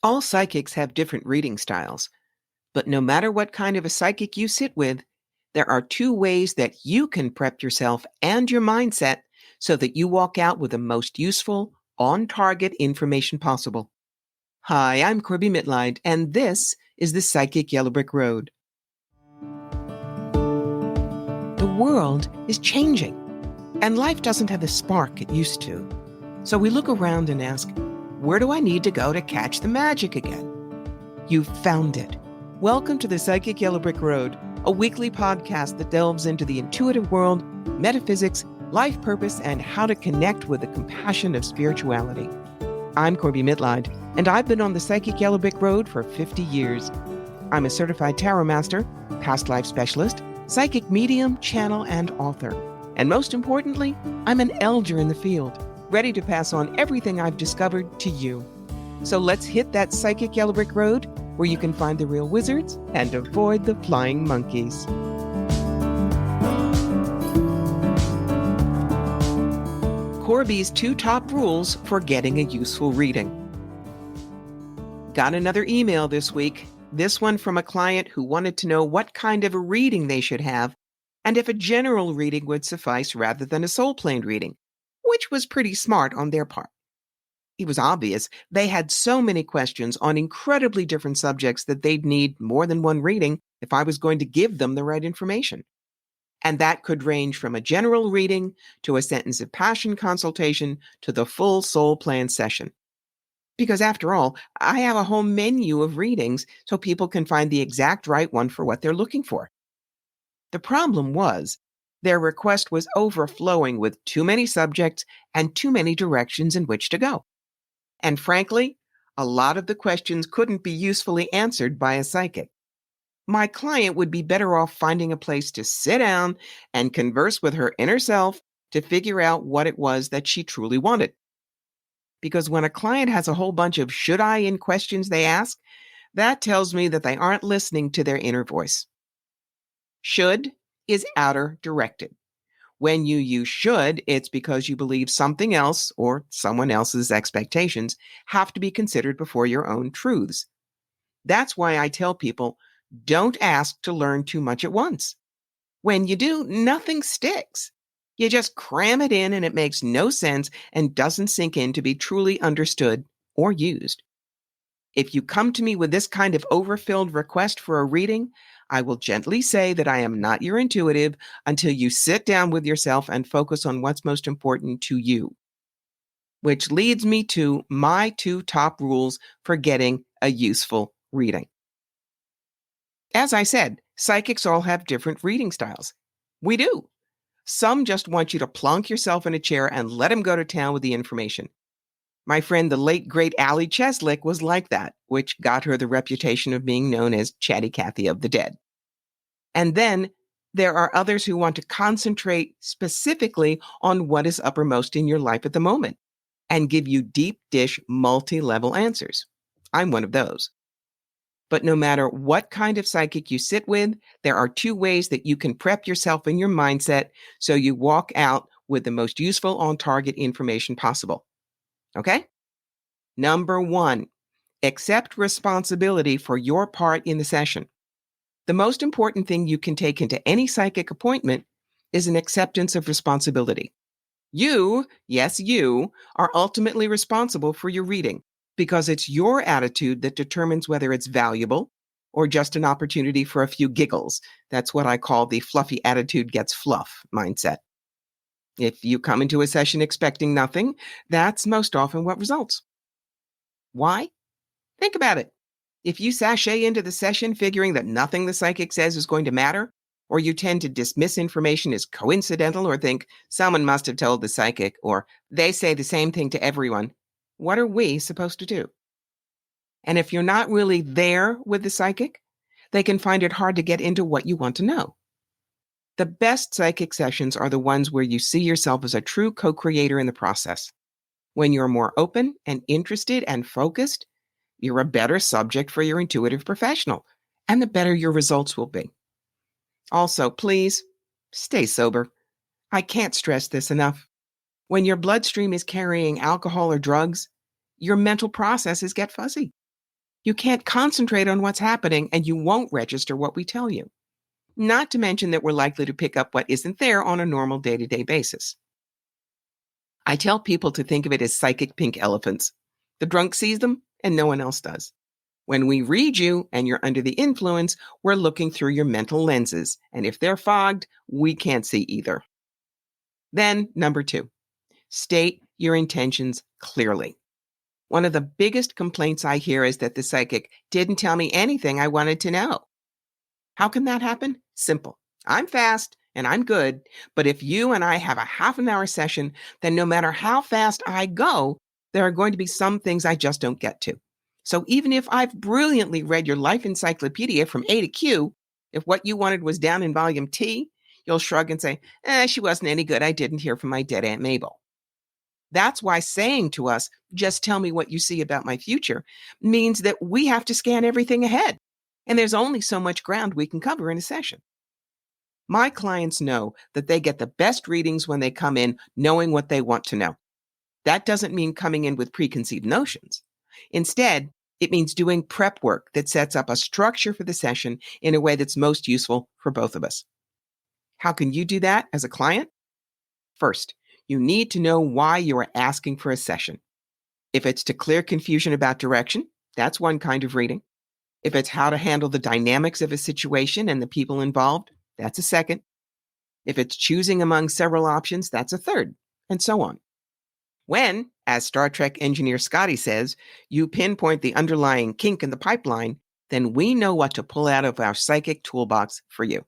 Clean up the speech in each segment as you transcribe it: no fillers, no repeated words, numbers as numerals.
All psychics have different reading styles, but no matter what kind of a psychic you sit with, there are two ways that you can prep yourself and your mindset so that you walk out with the most useful, on-target information possible. Hi, I'm Corbie Mitleid, and this is the Psychic Yellow Brick Road. The world is changing, and life doesn't have the spark it used to. So we look around and ask, where do I need to go to catch the magic again? You've found it. Welcome to the Psychic Yellow Brick Road, a weekly podcast that delves into the intuitive world, metaphysics, life purpose, and how to connect with the compassion of spirituality. I'm Corbie Mitleid, and I've been on the Psychic Yellow Brick Road for 50 years. I'm a certified tarot master, past life specialist, psychic medium, channel, and author. And most importantly, I'm an elder in the field, ready to pass on everything I've discovered to you. So let's hit that Psychic Yellow Brick Road where you can find the real wizards and avoid the flying monkeys. Corbies Two Top Rules for Getting a Useful Reading. Got another email this week, this one from a client who wanted to know what kind of a reading they should have and if a general reading would suffice rather than a soul-plane reading, which was pretty smart on their part. It was obvious they had so many questions on incredibly different subjects that they'd need more than one reading if I was going to give them the right information. And that could range from a general reading to a sentence of passion consultation to the full soul plan session. Because after all, I have a whole menu of readings so people can find the exact right one for what they're looking for. The problem was their request was overflowing with too many subjects and too many directions in which to go. And frankly, a lot of the questions couldn't be usefully answered by a psychic. My client would be better off finding a place to sit down and converse with her inner self to figure out what it was that she truly wanted. Because when a client has a whole bunch of should I in questions they ask, that tells me that they aren't listening to their inner voice. Should is outer directed. When you use should, it's because you believe something else or someone else's expectations have to be considered before your own truths. That's why I tell people, don't ask to learn too much at once. When you do, nothing sticks. You just cram it in and it makes no sense and doesn't sink in to be truly understood or used. If you come to me with this kind of overfilled request for a reading, I will gently say that I am not your intuitive until you sit down with yourself and focus on what's most important to you. Which leads me to my two top rules for getting a useful reading. As I said, psychics all have different reading styles. We do. Some just want you to plonk yourself in a chair and let them go to town with the information. My friend, the late, great Allie Cheslick, was like that, which got her the reputation of being known as Chatty Cathy of the Dead. And then there are others who want to concentrate specifically on what is uppermost in your life at the moment and give you deep dish, multi-level answers. I'm one of those. But no matter what kind of psychic you sit with, there are two ways that you can prep yourself in your mindset so you walk out with the most useful on-target information possible. Okay? Number 1, accept responsibility for your part in the session. The most important thing you can take into any psychic appointment is an acceptance of responsibility. You, yes, you, are ultimately responsible for your reading because it's your attitude that determines whether it's valuable or just an opportunity for a few giggles. That's what I call the fluffy attitude gets fluff mindset. If you come into a session expecting nothing, that's most often what results. Why? Think about it. If you sashay into the session figuring that nothing the psychic says is going to matter, or you tend to dismiss information as coincidental or think someone must have told the psychic, or they say the same thing to everyone, what are we supposed to do? And if you're not really there with the psychic, they can find it hard to get into what you want to know. The best psychic sessions are the ones where you see yourself as a true co-creator in the process. When you're more open and interested and focused, you're a better subject for your intuitive professional, and the better your results will be. Also, please, stay sober. I can't stress this enough. When your bloodstream is carrying alcohol or drugs, your mental processes get fuzzy. You can't concentrate on what's happening, and you won't register what we tell you. Not to mention that we're likely to pick up what isn't there on a normal day-to-day basis. I tell people to think of it as psychic pink elephants. The drunk sees them, and no one else does. When we read you and you're under the influence, we're looking through your mental lenses, and if they're fogged, we can't see either. Then, number 2, state your intentions clearly. One of the biggest complaints I hear is that the psychic didn't tell me anything I wanted to know. How can that happen? Simple. I'm fast and I'm good, but if you and I have a half an hour session, then no matter how fast I go, there are going to be some things I just don't get to. So even if I've brilliantly read your life encyclopedia from A to Q, if what you wanted was down in volume T, you'll shrug and say, she wasn't any good. I didn't hear from my dead Aunt Mabel. That's why saying to us, just tell me what you see about my future, means that we have to scan everything ahead. And there's only so much ground we can cover in a session. My clients know that they get the best readings when they come in knowing what they want to know. That doesn't mean coming in with preconceived notions. Instead, it means doing prep work that sets up a structure for the session in a way that's most useful for both of us. How can you do that as a client? First, you need to know why you are asking for a session. If it's to clear confusion about direction, that's one kind of reading. If it's how to handle the dynamics of a situation and the people involved, that's a second. If it's choosing among several options, that's a third, and so on. When, as Star Trek engineer Scotty says, you pinpoint the underlying kink in the pipeline, then we know what to pull out of our psychic toolbox for you.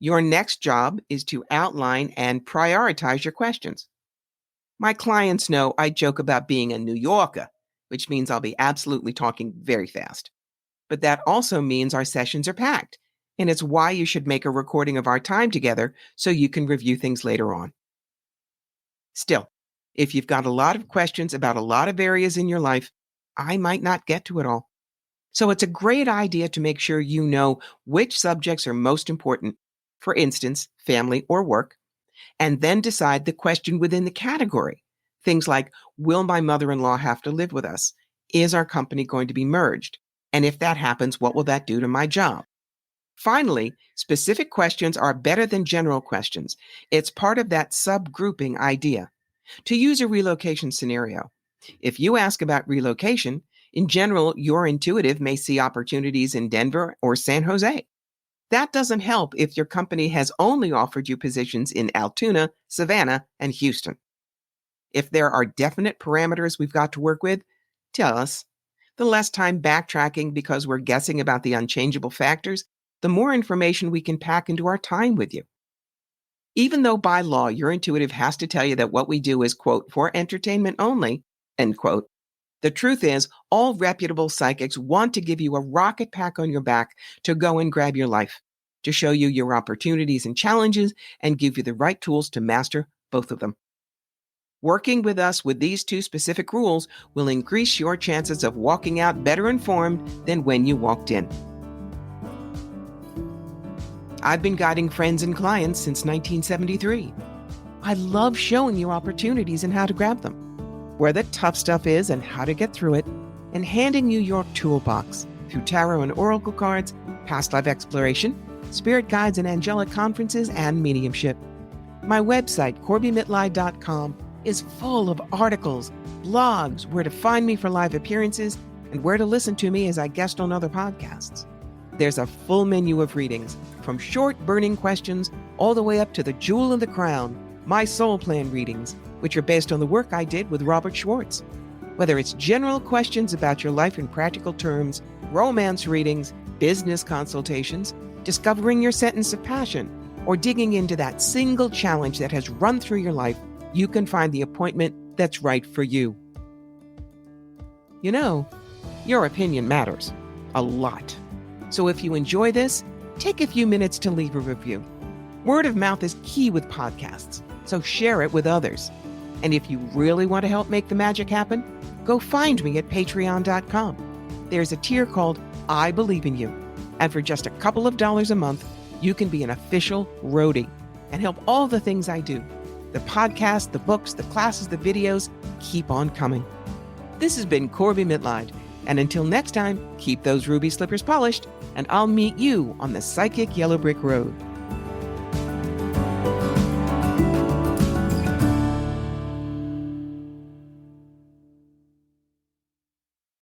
Your next job is to outline and prioritize your questions. My clients know I joke about being a New Yorker, which means I'll be absolutely talking very fast. But that also means our sessions are packed, and it's why you should make a recording of our time together so you can review things later on. Still, if you've got a lot of questions about a lot of areas in your life, I might not get to it all. So it's a great idea to make sure you know which subjects are most important, for instance, family or work, and then decide the question within the category. Things like, will my mother-in-law have to live with us? Is our company going to be merged? And if that happens, what will that do to my job? Finally, specific questions are better than general questions. It's part of that subgrouping idea. To use a relocation scenario, if you ask about relocation, in general, your intuitive may see opportunities in Denver or San Jose. That doesn't help if your company has only offered you positions in Altoona, Savannah, and Houston. If there are definite parameters we've got to work with, tell us. The less time backtracking because we're guessing about the unchangeable factors, the more information we can pack into our time with you. Even though by law your intuitive has to tell you that what we do is, quote, for entertainment only, end quote, the truth is all reputable psychics want to give you a rocket pack on your back to go and grab your life, to show you your opportunities and challenges and give you the right tools to master both of them. Working with us with these 2 specific rules will increase your chances of walking out better informed than when you walked in. I've been guiding friends and clients since 1973. I love showing you opportunities and how to grab them, where the tough stuff is and how to get through it, and handing you your toolbox through tarot and oracle cards, past life exploration, spirit guides and angelic conferences, and mediumship. My website, CorbieMitleid.com, is full of articles, blogs, where to find me for live appearances, and where to listen to me as I guest on other podcasts. There's a full menu of readings, from short burning questions all the way up to the jewel in the crown, my soul plan readings, which are based on the work I did with Robert Schwartz. Whether it's general questions about your life in practical terms, romance readings, business consultations, discovering your sentence of passion, or digging into that single challenge that has run through your life, you can find the appointment that's right for you. You know, your opinion matters a lot. So if you enjoy this, take a few minutes to leave a review. Word of mouth is key with podcasts, so share it with others. And if you really want to help make the magic happen, go find me at patreon.com. There's a tier called I Believe in You. And for just a couple of dollars a month, you can be an official roadie and help all the things I do. The podcast, the books, the classes, the videos, keep on coming. This has been Corbie Mitleid, And until next time, keep those ruby slippers polished, and I'll meet you on the psychic yellow brick road.